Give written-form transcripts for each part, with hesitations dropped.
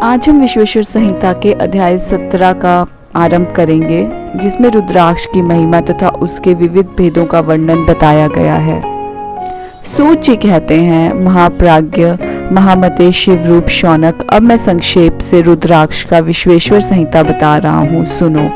आज हम विश्वेश्वर संहिता के अध्याय 17 का आरंभ करेंगे, जिसमें रुद्राक्ष की महिमा तथा उसके विविध भेदों का वर्णन बताया गया है। सूत जी कहते हैं, महाप्राज्ञ महामते शिवरूप शौनक। अब मैं संक्षेप से रुद्राक्ष का विश्वेश्वर संहिता बता रहा हूँ, सुनो।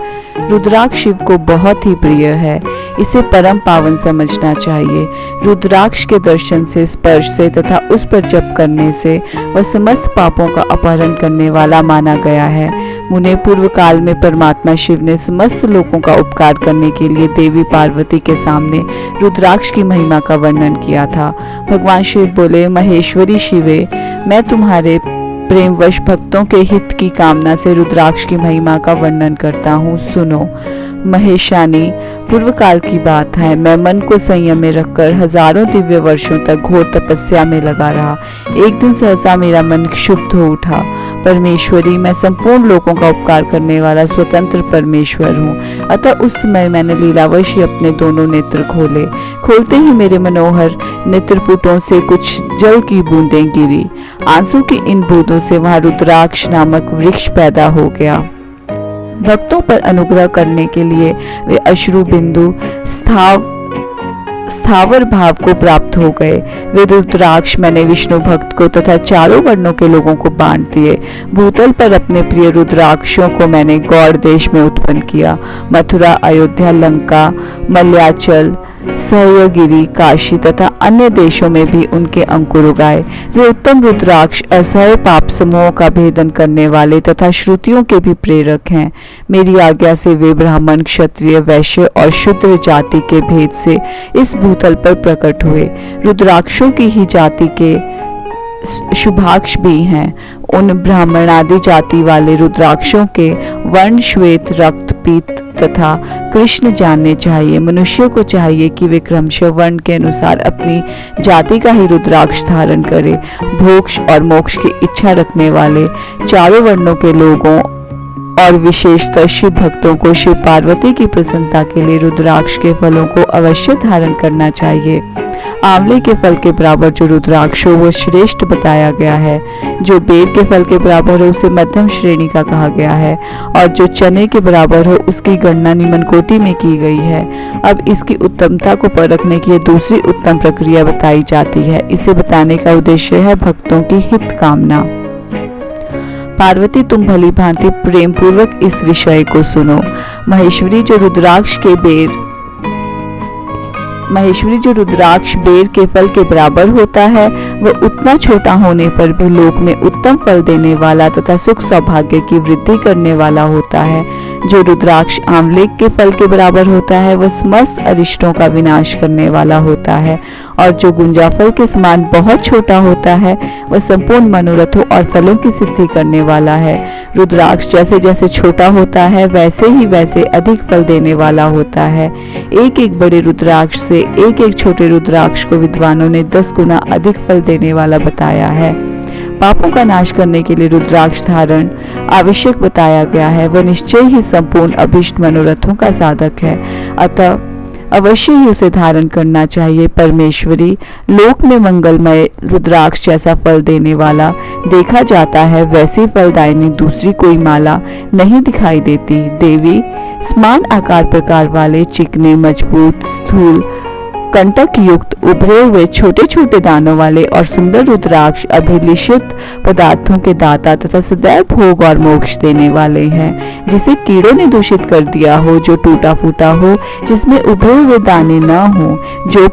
रुद्राक्ष शिव को बहुत ही प्रिय है, इसे परम पावन समझना चाहिए। रुद्राक्ष के दर्शन से, स्पर्श से तथा उस पर जप करने से वह समस्त पापों का अपहरण करने वाला माना गया है। मुने पूर्व काल में परमात्मा शिव ने समस्त लोगों का उपकार करने के लिए देवी पार्वती के सामने रुद्राक्ष की महिमा का वर्णन किया था। भगवान शिव बोले, महेश्वरी शिवे, मैं तुम्हारे प्रेमवश भक्तों के हित की कामना से रुद्राक्ष की महिमा का वर्णन करता हूँ, सुनो। महेशानी, पूर्व काल की बात है, मैं मन को संयम में रखकर हजारों दिव्य वर्षों तक घोर तपस्या में लगा रहा। एक दिन सहसा मेरा मन क्षुब्ध हो उठा। परमेश्वरी, मैं संपूर्ण लोगों का उपकार करने वाला स्वतंत्र परमेश्वर हूँ। अतः उस समय मैंने लीलावश ही अपने दोनों नेत्र खोले। खोलते ही मेरे मनोहर नेत्रपुटों से कुछ जल की बूंदें गिरी। आंसू की इन बूंदों से वहां रुद्राक्ष नामक वृक्ष पैदा हो गया। भक्तों पर अनुग्रह करने के लिए वे अश्रु बिंदु स्थावर भाव को प्राप्त हो गए। वे रुद्राक्ष मैंने विष्णु भक्त को तथा चारों वर्णों के लोगों को बांट दिए। भूतल पर अपने प्रिय रुद्राक्षों को मैंने गौड़ देश में उत्पन्न किया। मथुरा, अयोध्या, लंका, मल्याचल, सहयगिरी, काशी तथा अन्य देशों में भी उनके अंकुर उगाए। वे उत्तम रुद्राक्ष असह्य पाप समूहों का भेदन करने वाले तथा श्रुतियों के भी प्रेरक हैं। मेरी आज्ञा से वे ब्राह्मण, क्षत्रिय, वैश्य और शूद्र जाति के भेद से इस भूतल पर प्रकट हुए। रुद्राक्षों की ही जाति के शुभाक्ष भी हैं। उन ब्राह्मण आदि जाति वाले रुद्राक्षों के वर्ण श्वेत, रक्त, पीत तथा कृष्ण जानने चाहिए। मनुष्य को चाहिए कि वे क्रमशः वर्ण के अनुसार अपनी जाति का ही रुद्राक्ष धारण करे। भोक्ष और मोक्ष की इच्छा रखने वाले चारों वर्णों के लोगों और विशेषतः शिव भक्तों को शिव पार्वती की प्रसन्नता के लिए रुद्राक्ष के फलों को अवश्य धारण करना चाहिए। आंवले के फल के बराबर जो रुद्राक्ष हो वो श्रेष्ठ बताया गया है। जो बेर के फल के बराबर हो उसे मध्यम श्रेणी का कहा गया है, और जो चने के बराबर हो उसकी गणना निम्न कोटि में की गई है। अब इसकी उत्तमता को परखने की दूसरी उत्तम प्रक्रिया बताई जाती है। इसे बताने का उद्देश्य है भक्तों की हित कामना। पार्वती, तुम भली भांति प्रेम पूर्वक इस विषय को सुनो। महेश्वरी, जो रुद्राक्ष बेर के फल के बराबर होता है, वह उतना छोटा होने पर भी लोक में उत्तम फल देने वाला तथा सुख सौभाग्य की वृद्धि करने वाला होता है। जो रुद्राक्ष आंवले के फल के बराबर होता है, वह समस्त अरिष्टों का विनाश करने वाला होता है। और जो गुंजा फल के समान बहुत छोटा होता है, वह संपूर्ण मनोरथों और फलों की सिद्धि करने वाला है। रुद्राक्ष जैसे जैसे छोटा होता है, वैसे ही वैसे अधिक फल देने वाला होता है। एक एक बड़े रुद्राक्ष से एक एक छोटे रुद्राक्ष को विद्वानों ने 10 गुना अधिक फल देने वाला बताया है। पापों का नाश करने के लिए रुद्राक्ष धारण आवश्यक बताया गया है। वह निश्चय ही संपूर्ण अभीष्ट मनोरथों का साधक है, अतः अवश्य ही उसे धारण करना चाहिए। परमेश्वरी, लोक में मंगलमय रुद्राक्ष जैसा फल देने वाला देखा जाता है, वैसी फलदायिनी दूसरी कोई माला नहीं दिखाई देती। देवी, समान आकार प्रकार वाले चिकने, मजबूत, स्थूल, कंटक युक्त, उभरे हुए छोटे छोटे दानों वाले और सुंदर रुद्राक्ष अभिलिषित पदार्थों के दाता तथा सदैव भोग और मोक्ष देने वाले हैं। जिसे कीड़ों ने दूषित कर दिया हो, जो टूटा फूटा हो, जिसमें उभरे हुए दाने न हो, जो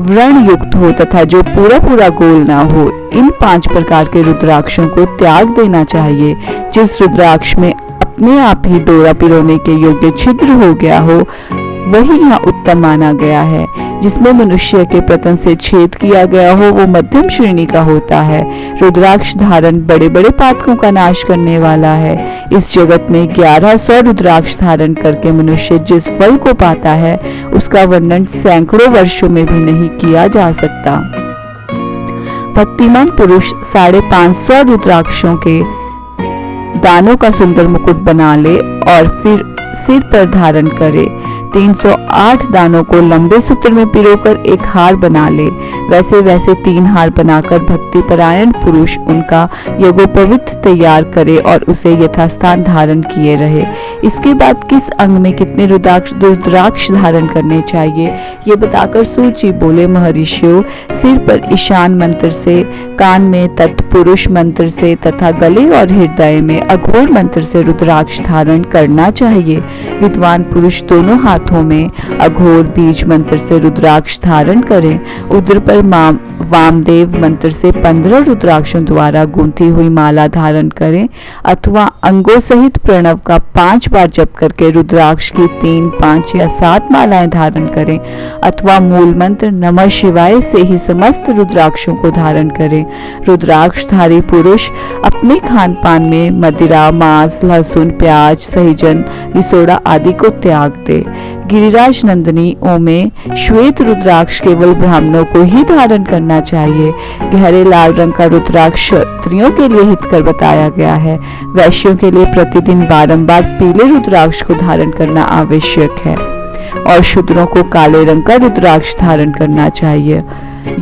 व्रण युक्त हो तथा जो पूरा पूरा गोल ना हो, इन 5 प्रकार के रुद्राक्षों को त्याग देना चाहिए। जिस रुद्राक्ष में अपने आप ही डोरा पिरोने के योग्य छिद्र हो गया हो, वही यहाँ उत्तम माना गया है। जिसमें मनुष्य के पतन से छेद किया गया हो, वो मध्यम श्रेणी का होता है। रुद्राक्ष धारण बड़े बड़े पातकों का नाश करने वाला है। इस जगत में 1100 रुद्राक्ष धारण करके मनुष्य जिस फल को पाता है, उसका वर्णन सैकड़ों वर्षों में भी नहीं किया जा सकता। भक्तिमान पुरुष 550 रुद्राक्षों के दानों का सुंदर मुकुट बना ले और फिर सिर पर धारण करे। 308 दानों को लंबे सूत्र में पिरोकर एक हार बना ले। वैसे वैसे 3 हार बनाकर भक्ति परायण पुरुष उनका यज्ञोपवीत तैयार करे और उसे यथास्थान धारण किए रहे। इसके बाद किस अंग में कितने रुद्राक्ष धारण करने चाहिए ये बताकर सूत जी बोले, महर्षियों, सिर पर ईशान मंत्र से, कान में तत्पुरुष मंत्र से तथा गले और हृदय में अघोर मंत्र से रुद्राक्ष धारण करना चाहिए। विद्वान पुरुष दोनों हाथों में अघोर बीज मंत्र से रुद्राक्ष धारण करें। उदर पर वामदेव मंत्र से 15 रुद्राक्षों द्वारा गूंथी हुई माला धारण करें अथवा अंगों सहित प्रणव का 5 बार जप करके रुद्राक्ष की 3, 5 या 7 मालाएं धारण करें अथवा मूल मंत्र नमः शिवाय से ही समस्त रुद्राक्षों को धारण करें। रुद्राक्षधारी पुरुष अपने खान पान में मदिरा, मांस, लहसुन, प्याज, सहीजन, लिसोड़ा आदि को त्याग दे। गिरिराज नंदिनी में श्वेत रुद्राक्ष केवल ब्राह्मणों को ही धारण करना चाहिए। गहरे लाल रंग का रुद्राक्ष क्षत्रियों के लिए हितकर बताया गया है। वैश्यों के लिए प्रतिदिन बारंबार पीले रुद्राक्ष को धारण करना आवश्यक है और शूद्रों को काले रंग का रुद्राक्ष धारण करना चाहिए।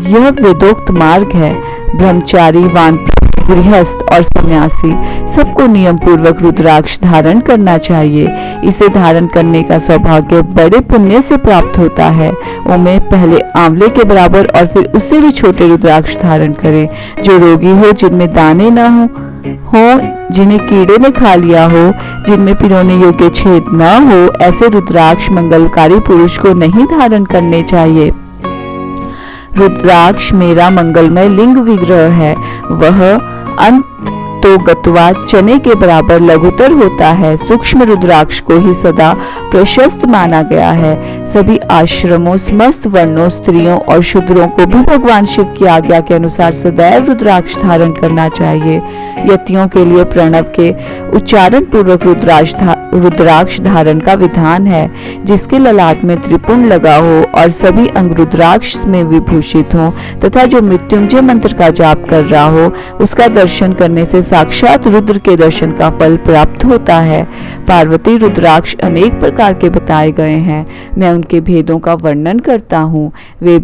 यह वेदोक्त मार्ग है। ब्रह्मचारी, वानप्रस्थ, गृहस्थ और सन्यासी सबको नियम पूर्वक रुद्राक्ष धारण करना चाहिए। इसे धारण करने का सौभाग्य बड़े पुण्य से प्राप्त होता है। उनमें पहले आंवले के बराबर और फिर उससे भी छोटे रुद्राक्ष धारण करें। जो रोगी हो, जिनमें दाने न हो, जिन्हें कीड़े ने खा लिया हो, जिनमें पिरोने योग्य छेद न हो, ऐसे रुद्राक्ष मंगलकारी पुरुष को नहीं धारण करने चाहिए। रुद्राक्ष मेरा मंगलमय लिंग विग्रह है। वह अंत तो गत्वा चने के बराबर लघुतर होता है। सूक्ष्म रुद्राक्ष को ही सदा प्रशस्त माना गया है। सभी आश्रमों, समस्त वर्णों, स्त्रियों और शूद्रों को भी भगवान शिव की आज्ञा के अनुसार सदैव रुद्राक्ष धारण करना चाहिए। यतियों के लिए प्रणव के उच्चारण पूर्वक रुद्राक्ष धारण का विधान है। जिसके ललाट में त्रिपुंड लगा हो और सभी अंग रुद्राक्ष में विभूषित हो तथा जो मृत्युंजय मंत्र का जाप कर रहा हो, उसका दर्शन करने से साक्षात रुद्र के दर्शन का फल प्राप्त होता है। पार्वती रुद्राक्ष अनेक प्रकार के बताए गए हैं। मैं उनके भेदों का वर्णन करता हूँ। वे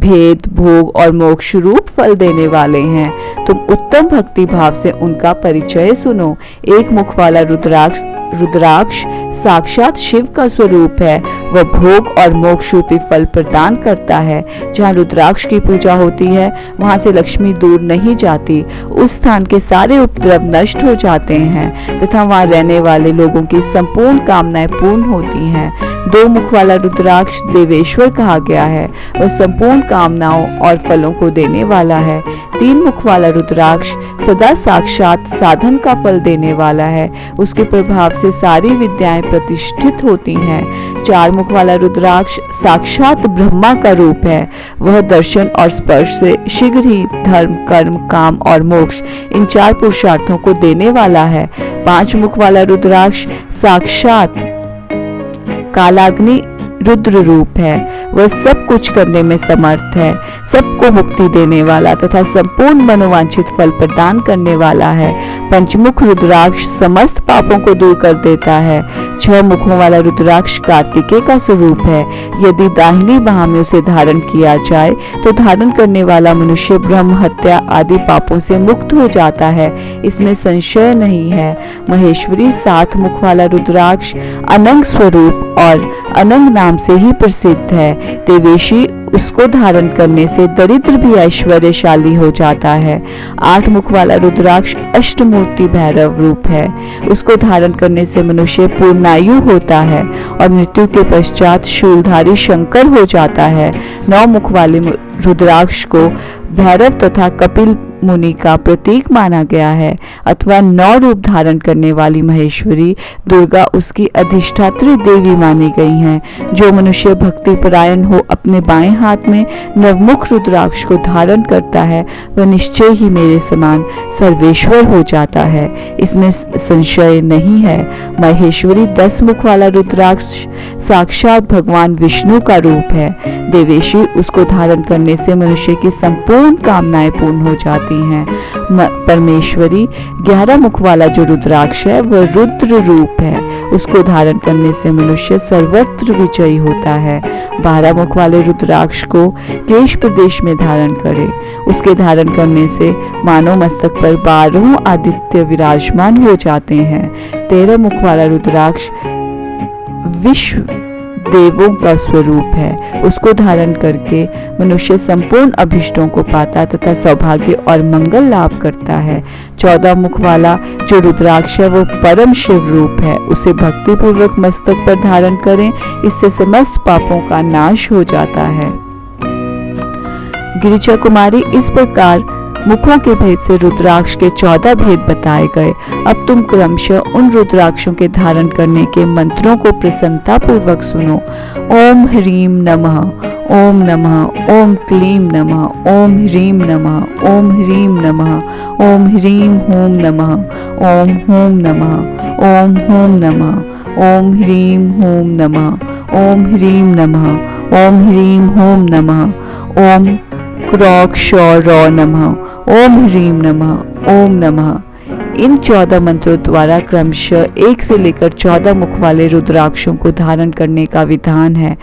भेद, भोग और मोक्ष रूप फल देने वाले हैं। तुम उत्तम भक्ति भाव से उनका परिचय सुनो। एक मुख वाला रुद्राक्ष साक्षात शिव का स्वरूप है। वह भोग और मोक्ष रूपी फल प्रदान करता है। जहाँ रुद्राक्ष की पूजा होती है वहां से लक्ष्मी दूर नहीं जाती। उस स्थान के सारे उपद्रव नष्ट हो जाते हैं तथा वहां रहने वाले लोगों की संपूर्ण कामनाएं पूर्ण होती हैं। 2 मुख वाला रुद्राक्ष देवेश्वर कहा गया है। वह संपूर्ण कामनाओं और फलों को देने वाला है। 3 मुख वाला रुद्राक्ष सदा साक्षात साधन का फल देने वाला है। उसके प्रभाव से सारी विद्याएं प्रतिष्ठित होती हैं। 4 मुख वाला रुद्राक्ष साक्षात ब्रह्मा का रूप है। वह दर्शन और स्पर्श से शीघ्र ही धर्म, कर्म, काम और मोक्ष इन 4 पुरुषार्थों को देने वाला है। 5 मुख वाला रुद्राक्ष साक्षात कालाग्नि रुद्र रूप है। वह सब कुछ करने में समर्थ है, सबको मुक्ति देने वाला तथा संपूर्ण मनोवांछित फल प्रदान करने वाला है। पंचमुख रुद्राक्ष समस्त पापों को दूर कर देता है। 6 मुखों वाला रुद्राक्ष कार्तिकेय का स्वरूप है। यदि दाहिनी बाह में उसे धारण किया जाए तो धारण करने वाला मनुष्य ब्रह्म हत्या आदि पापों से मुक्त हो जाता है, इसमें संशय नहीं है। महेश्वरी 7 मुख वाला रुद्राक्ष अनंग स्वरूप और अनंग नाम से ही प्रसिद्ध है। देवेशी उसको धारण करने से दरिद्र भी ऐश्वर्यशाली हो जाता है। 8 मुख वाला रुद्राक्ष अष्टमूर्ति भैरव रूप है। उसको धारण करने से मनुष्य पूर्णायु होता है और मृत्यु के पश्चात शूलधारी शंकर हो जाता है। 9 मुख वाले रुद्राक्ष को भैरव तथा कपिल मुनि का प्रतीक माना गया है अथवा 9 रूप धारण करने वाली महेश्वरी दुर्गा उसकी अधिष्ठात्री देवी मानी गई हैं। जो मनुष्य भक्ति परायण हो अपने बाएं हाथ में नवमुख रुद्राक्ष को धारण करता है वह निश्चय ही मेरे समान सर्वेश्वर हो जाता है, इसमें संशय नहीं है। महेश्वरी 10 मुख वाला रुद्राक्ष साक्षात भगवान विष्णु का रूप है। देवेशी उसको धारण करने से मनुष्य की संपूर्ण संपूर्ण कामनाएं पूर्ण हो जाती हैं। परमेश्वरी 11 मुख वाला जो रुद्राक्ष है वह रुद्र रूप है। उसको धारण करने से मनुष्य सर्वत्र विजयी होता है। 12 मुख वाले रुद्राक्ष को केश प्रदेश में धारण करे। उसके धारण करने से मानव मस्तक पर 12 आदित्य विराजमान हो जाते हैं। 13 मुख वाला रुद्राक्ष विश्व देवों का स्वरूप है। उसको धारण करके मनुष्य संपूर्ण अभिष्टों को पाता तथा सौभाग्य और मंगल लाभ करता है। 14 मुख वाला जो रुद्राक्ष है वो परम शिव रूप है। उसे भक्ति पूर्वक मस्तक पर धारण करें, इससे समस्त पापों का नाश हो जाता है। गिरिजा कुमारी, इस प्रकार मुखों के भेद से रुद्राक्ष के 14 भेद बताए गए। अब तुम क्रमशः उन रुद्राक्षों के धारण करने के मंत्रों को प्रसन्नता पूर्वक सुनो। ओम ह्रीम नमः, ओम नमः, ओम क्लीम नमः, ओम ह्रीम नमः, ओम ह्रीम नमः, ओम ह्रीम हूम नमः, ओम हूम नमः, ओम हूम नमः, ओम ह्रीम हूम नमः, ओम ह्रीम नमः, ओम ह्रीम हूम नमः, ओम क्रोक्षौरो नमः, ओम ह्रीम नमः, ओम नमः। इन 14 मंत्रों द्वारा क्रमशः 1 से लेकर 14 मुख वाले रुद्राक्षों को धारण करने का विधान है।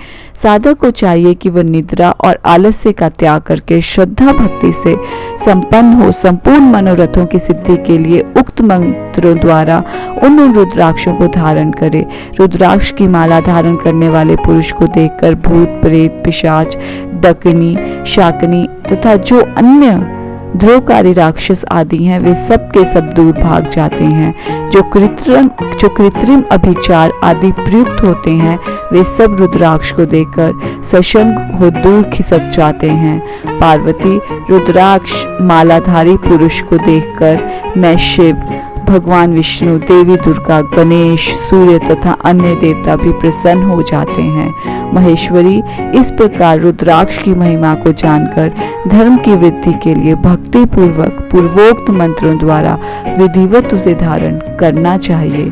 साधक को चाहिए कि वह निद्रा और आलस्य का त्याग करके श्रद्धा भक्ति से संपन्न हो संपूर्ण मनोरथों की सिद्धि के लिए उक्त मंत्रों द्वारा उन रुद्राक्षों को धारण करे। रुद्राक्ष की माला धारण करने वाले पुरुष को देखकर भूत प्रेत पिशाच डकनी शाकनी तथा जो अन्य ध्रुवकारी राक्षस आदि हैं वे सब के सब दूर भाग जाते हैं। जो कृत्रिम अभिचार आदि प्रयुक्त होते हैं वे सब रुद्राक्ष को देखकर सशंक हो दूर खिसक जाते हैं। पार्वती, रुद्राक्ष मालाधारी पुरुष को देखकर मैं शिव, भगवान विष्णु, देवी दुर्गा, गणेश, सूर्य तथा अन्य देवता भी प्रसन्न हो जाते हैं। महेश्वरी, इस प्रकार रुद्राक्ष की महिमा को जानकर धर्म की वृद्धि के लिए भक्ति पूर्वक पूर्वोक्त मंत्रों द्वारा विधिवत उसे धारण करना चाहिए।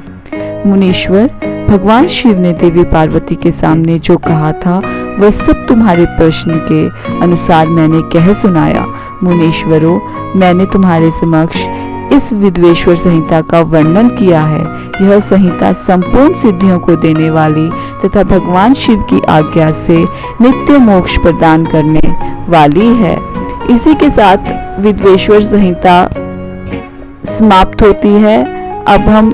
मुनीश्वर, भगवान शिव ने देवी पार्वती के सामने जो कहा था वह सब तुम्हारे प्रश्न के अनुसार मैंने कह सुनाया। मुनीश्वरों, मैंने तुम्हारे समक्ष इस विद्वेश्वर संहिता का वर्णन किया है। यह संहिता संपूर्ण सिद्धियों को देने वाली तथा भगवान शिव की आज्ञा से नित्य मोक्ष प्रदान करने वाली है। इसी के साथ विद्वेश्वर संहिता समाप्त होती है। अब हम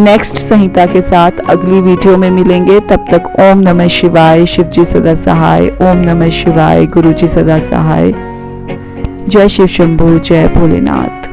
नेक्स्ट संहिता के साथ अगली वीडियो में मिलेंगे। तब तक ओम नमः शिवाय, शिव जी सदा सहाय। ओम नमः शिवाय, गुरु जी सदा सहाय। जय शिव शंभू, जय भोलेनाथ।